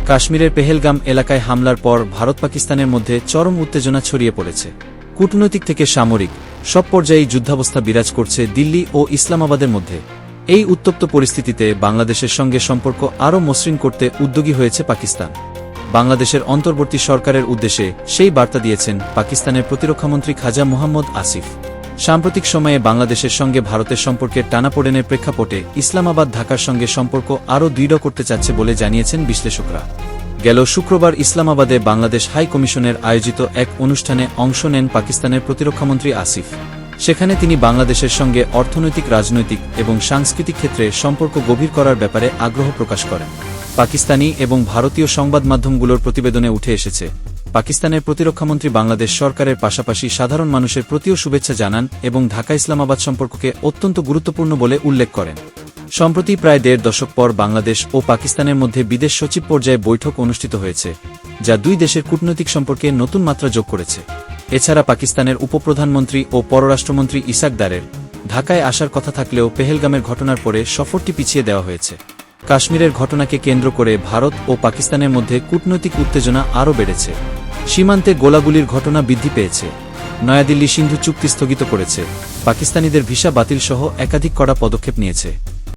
কাশ্মীরের পেহেলগাম এলাকায় হামলার পর ভারত পাকিস্তানের মধ্যে চরম উত্তেজনা ছড়িয়ে পড়েছে। কূটনৈতিক থেকে সামরিক সব পর্যায়েই যুদ্ধাবস্থা বিরাজ করছে দিল্লি ও ইসলামাবাদের মধ্যে। এই উত্তপ্ত পরিস্থিতিতে বাংলাদেশের সঙ্গে সম্পর্ক আরও মসৃণ করতে উদ্যোগী হয়েছে পাকিস্তান। বাংলাদেশের অন্তর্বর্তী সরকারের উদ্দেশ্যে সেই বার্তা দিয়েছেন পাকিস্তানের প্রতিরক্ষামন্ত্রী খাজা মুহাম্মদ আসিফ। সাম্প্রতিক সময়ে বাংলাদেশের সঙ্গে ভারতের সম্পর্কের টানাপোড়েনের প্রেক্ষাপটে ইসলামাবাদ ঢাকার সঙ্গে সম্পর্ক আরও দৃঢ় করতে চাচ্ছে বলে জানিয়েছেন বিশ্লেষকরা। গেল শুক্রবার ইসলামাবাদে বাংলাদেশ হাই কমিশনের আয়োজিত এক অনুষ্ঠানে অংশ নেন পাকিস্তানের প্রতিরক্ষামন্ত্রী আসিফ। সেখানে তিনি বাংলাদেশের সঙ্গে অর্থনৈতিক, রাজনৈতিক এবং সাংস্কৃতিক ক্ষেত্রে সম্পর্ক গভীর করার ব্যাপারে আগ্রহ প্রকাশ করেন। পাকিস্তানি এবং ভারতীয় সংবাদ মাধ্যমগুলোর প্রতিবেদনে উঠে এসেছে, পাকিস্তানের প্রতিরক্ষামন্ত্রী বাংলাদেশ সরকারের পাশাপাশি সাধারণ মানুষের প্রতিও শুভেচ্ছা জানান এবং ঢাকা ইসলামাবাদ সম্পর্ককে অত্যন্ত গুরুত্বপূর্ণ বলে উল্লেখ করেন। সম্প্রতি প্রায় ১.৫ দশক পর বাংলাদেশ ও পাকিস্তানের মধ্যে বিদেশ সচিব পর্যায়ে বৈঠক অনুষ্ঠিত হয়েছে, যা দুই দেশের কূটনৈতিক সম্পর্কে নতুন মাত্রা যোগ করেছে। এছাড়া পাকিস্তানের উপপ্রধানমন্ত্রী ও পররাষ্ট্রমন্ত্রী ইসাক দারের ঢাকায় আসার কথা থাকলেও পেহেলগামের ঘটনার পরে সফরটি পিছিয়ে দেওয়া হয়েছে। কাশ্মীরের ঘটনাকে কেন্দ্র করে ভারত ও পাকিস্তানের মধ্যে কূটনৈতিক উত্তেজনা আরও বেড়েছে। সীমান্তে গোলাগুলির ঘটনা বৃদ্ধি পেয়েছে। নয়াদিল্লি সিন্ধু চুক্তি স্থগিত করেছে, পাকিস্তানিদের ভিসা বাতিল সহ একাধিক কড়া পদক্ষেপ নিয়েছে।